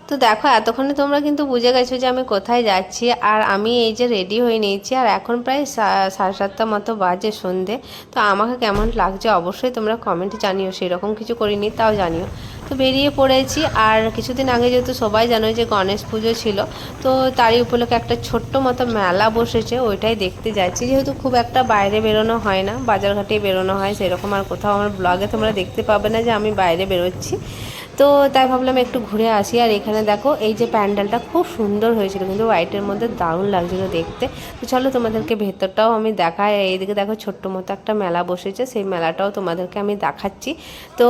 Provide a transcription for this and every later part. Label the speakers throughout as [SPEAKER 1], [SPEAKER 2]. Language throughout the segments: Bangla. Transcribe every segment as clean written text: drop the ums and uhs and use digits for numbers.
[SPEAKER 1] তো দেখো এতক্ষণে তোমরা কিন্তু বুঝে গেছো যে আমি কোথায় যাচ্ছি। আর আমি এই যে রেডি হয়ে নিয়েছি, আর এখন প্রায় 7:30 মতো বাজে সন্ধে। তো আমাকে কেমন লাগছে অবশ্যই তোমরা কমেন্টে জানিও, সেরকম কিছু করিনি তাও জানিও। তো বেরিয়ে পড়েছি। আর কিছুদিন আগে যেহেতু সবাই জানো যে গণেশ পুজো ছিল, তো তারই উপলক্ষে একটা ছোট্ট মতো মেলা বসেছে, ওইটাই দেখতে যাচ্ছি। যেহেতু খুব একটা বাইরে বেরোনো হয় না, বাজারঘাটে বেরোনো হয়, সেরকম আর কোথাও আমার ব্লগে তোমরা দেখতে পাবে না যে আমি বাইরে বেরোচ্ছি। তো তাই ভাবলাম একটু ঘুরে আসি। আর এখানে দেখো এই যে প্যান্ডেলটা খুব সুন্দর হয়েছিল, কিন্তু হোয়াইটের মধ্যে দারুণ লাগছিল দেখতে। তো চলো তোমাদেরকে ভেতরটাও আমি দেখাই। এইদিকে দেখো ছোট্ট মতো একটা মেলা বসেছে, সেই মেলাটাও তোমাদেরকে আমি দেখাচ্ছি। তো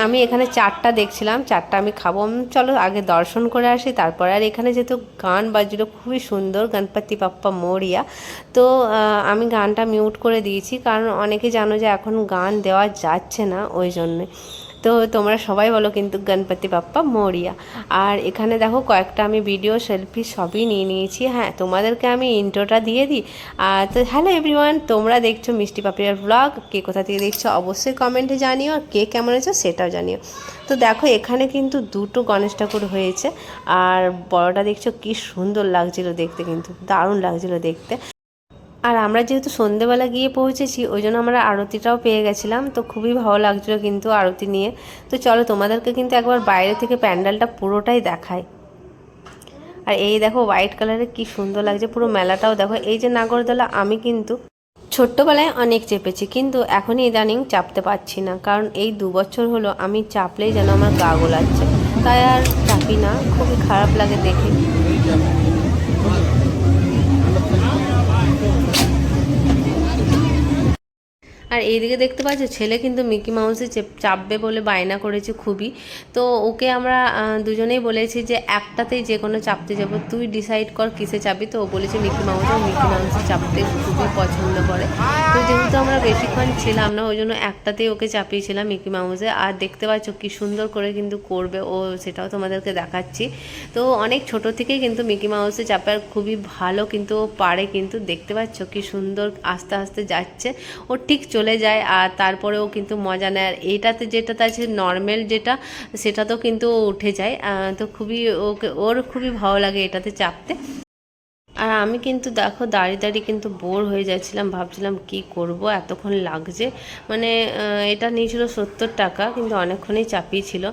[SPEAKER 1] আমি এখানে চাটটা দেখছিলাম, চাটটা আমি খাবো। চলো আগে দর্শন করে আসি তারপরে। আর এখানে যেহেতু গান বাজছিল খুবই সুন্দর, গণপতি বাপ্পা মোরিয়া। তো আমি গানটা মিউট করে দিয়েছি, কারণ অনেকে জানো যে এখন গান দেওয়া যাচ্ছে না, ওই জন্যে। তো তোমরা সবাই বলো কিন্তু গণপতি বাপ্পা মোরিয়া। আর এখানে দেখো কয়েকটা আমি ভিডিও সেলফি সবই নিয়ে নিয়েছি। হ্যাঁ, তোমাদেরকে আমি ইন্ট্রোটা দিয়ে দিই। তো হ্যালো এভরিওয়ান, তোমরা দেখছো মিষ্টি পাপিয়ার ব্লগ। কে কোথা থেকে দেখছো অবশ্যই কমেন্টে জানিও, আর কে কেমন আছো সেটাও জানিও। তো দেখো এখানে কিন্তু দুটো গণেশ ঠাকুর হয়েছে, আর বড়টা দেখছো কি সুন্দর লাগছিল দেখতে, কিন্তু দারুণ লাগছিল দেখতে। আর আমরা যেহেতু সন্ধেবেলা গিয়ে পৌঁছেছি, ওই জন্য আমরা আরতিটাও পেয়ে গেছিলাম। তো খুবই ভালো লাগছিলো কিন্তু আরতি নিয়ে। তো চলো তোমাদেরকে কিন্তু একবার বাইরে থেকে প্যান্ডেলটা পুরোটাই দেখাই। আর এই দেখো হোয়াইট কালারের কি সুন্দর লাগছে পুরো মেলাটাও। দেখো এই যে নাগরদোলা, আমি কিন্তু ছোট্টবেলায় অনেক চেপেছি, কিন্তু এখনই ইদানিং চাপতে পারছি না, কারণ এই 2 বছর হলো আমি চাপলেই যেন আমার গা গোলাচ্ছে, তাই আর চাপি না। খুবই খারাপ লাগে দেখে। আর এইদিকে দেখতে পাচ্ছ ছেলে কিন্তু মিকি মাউসে চাপবে বলে বায়না করেছে খুবই। তো ওকে আমরা দুজনেই বলেছি যে একটাতেই যে কোনো চাপতে যাব, তুই ডিসাইড কর কিসে চাপবি। তো ও বলেছে মিকি মাউসে, মিকি মাউসে চাপতে খুবই পছন্দ করে। তো যেহেতু আমরা বেশিক্ষণ ছিলাম না, ওই জন্য একটাতেই ওকে চাপিয়েছিলাম মিকি মাউসে। আর দেখতে পাচ্ছ কি সুন্দর করে কিন্তু করবে ও, সেটাও তোমাদেরকে দেখাচ্ছি। তো অনেক ছোট থেকেই কিন্তু মিকি মাউসে চাপার খুবই ভালো, কিন্তু ও পারে। কিন্তু দেখতে পাচ্ছ কি সুন্দর আস্তে আস্তে যাচ্ছে, ও ঠিক চলে যায়। আর তারপরেও কিন্তু মজা নেয়। আর এইটাতে যেটাতে আছে নর্মাল যেটা, সেটা তো কিন্তু ও উঠে যায়। তো খুবই ওর খুবই ভালো লাগে এটাতে চাপতে। আর আমি কিন্তু দেখো দাঁড়িয়ে দাঁড়িয়ে কিন্তু বোর হয়ে যাচ্ছিলাম, ভাবছিলাম কি করব, এতক্ষণ লাগছে। মানে এটা নিয়েছিল 70 টাকা, কিন্তু অনেকক্ষণই চাপিয়েছিল।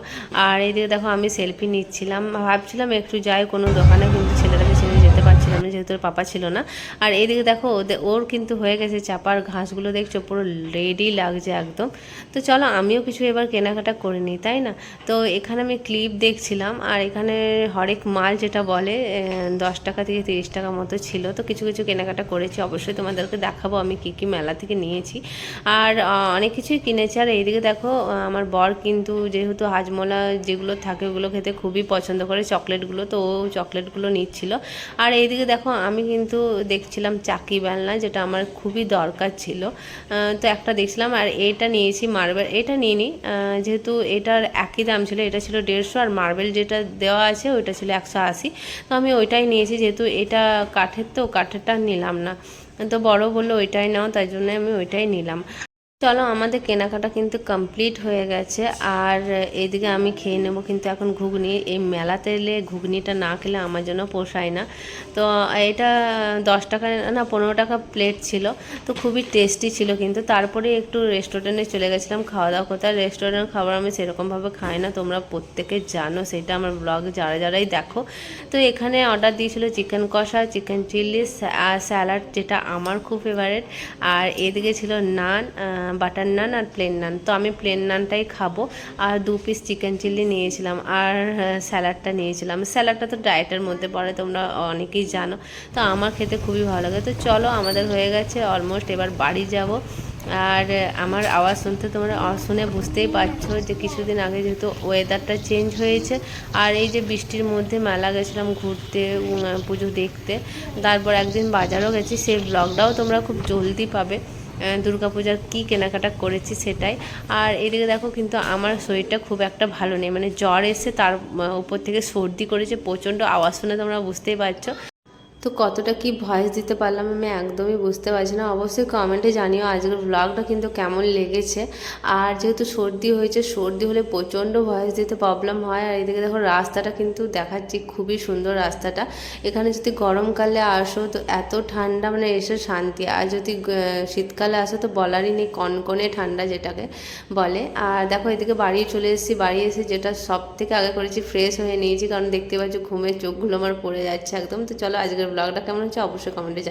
[SPEAKER 1] আর এইদিকে দেখো আমি সেলফি নিচ্ছিলাম, ভাবছিলাম একটু যাই কোনো দোকানে, কিন্তু ছেলেটাকে ছেড়ে যেতে পারছিলাম না যেহেতু ওর পাপা ছিল না। আর এইদিকে দেখো ওর কিন্তু হয়ে গেছে চাপার, ঘাসগুলো দেখছো পুরো রেডি লাগছে একদম। তো চলো আমিও কিছু এবার কেনাকাটা করে নিই, তাই না? তো এখানে আমি ক্লিপ দেখছিলাম, আর এখানে হরেক মাল যেটা বলে 10 টাকা থেকে 30 টাকা মতো ছিল। তো কিছু কিছু কেনাকাটা করেছি, অবশ্যই তোমাদেরকে দেখাবো আমি কী কী মেলা থেকে নিয়েছি। আর অনেক কিছুই কিনেছি। আর এইদিকে দেখো আমার বর কিন্তু যেহেতু হাজমোলা যেগুলো থাকে ওগুলো খেতে খুবই পছন্দ করে, চকলেটগুলো, তো ও চকলেটগুলো নিচ্ছিল। আর এইদিকে দেখো আমি কিন্তু দেখছিলাম চাকি বেলনা, যেটা আমার খুবই দরকার ছিল। তো একটা দেখছিলাম। আর এটা নিয়েছি মার্বেল, এটা নিইনি যেহেতু এটার একই দাম ছিল, এটা ছিল 150, আর মার্বেল যেটা দেওয়া আছে ওইটা ছিল 180। তো আমি ওইটাই নিয়েছি, যেহেতু এটা কাঠের, তো কাঠেরটা নিলাম না। তো বড় বললো ওইটাই নাও, তাই জন্য আমি ওইটাই নিলাম। চলো আমাদের কেনাকাটা কিন্তু কমপ্লিট হয়ে গেছে। আর এইদিকে আমি খেয়ে নেবো কিন্তু এখন ঘুগনি। এই মেলাতে এলে ঘুগনিটা না খেলে আমার জন্য পোষায় না। তো এটা 10 টাকা না 15 টাকা প্লেট ছিল, তো খুবই টেস্টি ছিল। কিন্তু তারপরে একটু রেস্টুরেন্টে চলে গেছিলাম খাওয়া দাওয়া করতে। আর রেস্টুরেন্টের খাবার আমি সেরকমভাবে খাই না, তোমরা প্রত্যেকে জানো সেটা, আমার ব্লগ যারাই দেখো। তো এখানে অর্ডার দিয়েছিল চিকেন কষা, চিকেন চিলি, আর স্যালাড যেটা আমার খুব ফেভারিট। আর এদিকে ছিল নান, বাটার নান আর প্লেন নান। তো আমি প্লেন নানটাই খাবো। আর 2 পিস চিকেন চিলি নিয়েছিলাম, আর স্যালাডটা নিয়েছিলাম। স্যালাডটা তো ডায়েটের মধ্যে পড়ে, তোমরা অনেকেই জানো। তো আমার খেতে খুবই ভালো লাগে। তো চলো আমাদের হয়ে গেছে অলমোস্ট, এবার বাড়ি যাব। আর আমার আওয়াজ শুনতে তোমরা শুনে বুঝতেই পারছো যে কিছুদিন আগে যেহেতু ওয়েদারটা চেঞ্জ হয়েছে। আর এই যে বৃষ্টির মধ্যে মেলা গেছিলাম ঘুরতে, পুজো দেখতে। তারপর একদিন বাজারও গেছি, সেই ব্লগটাও তোমরা খুব জলদি পাবে। দুর্গাপূজার কী কেনাকাটা করেছি সেটাই। আর এদিকে দেখো কিন্তু আমার শরীরটা খুব একটা ভালো নেই, মানে জ্বর এসে তার উপর থেকে সর্দি করেছে প্রচণ্ড, আওয়াজ শুনে তোমরা বুঝতেই পারছো। তো তো কতটা কি ভয়েস দিতে পারলাম আমি একদমই বুঝতে পারছি না। অবশ্যই কমেন্টে জানিও আজকের ব্লগটা কিন্তু কেমন লেগেছে। আর যেহেতু সর্দি হয়েছে, সর্দি হলে প্রচণ্ড ভয়েস দিতে প্রবলেম হয়। আর এদিকে দেখো রাস্তাটা কিন্তু দেখাচ্ছি, খুবই সুন্দর রাস্তাটা। এখানে যদি গরমকালে আসো তো এত ঠান্ডা, মানে এসে শান্তি। আর যদি শীতকালে আসো তো বলারই নেই, কনকনে ঠান্ডা যেটাকে বলে। আর দেখো এদিকে বাড়ি চলে এসেছি, বাড়ি এসে যেটা সব থেকে আগে করেছি ফ্রেশ হয়ে নিয়েছি, কারণ দেখতে পাচ্ছি ঘুমের চোখগুলো আমার পড়ে যাচ্ছে একদম। তো চলো আজকের ব্লগটা কেমন হচ্ছে অবশ্যই কমেন্টে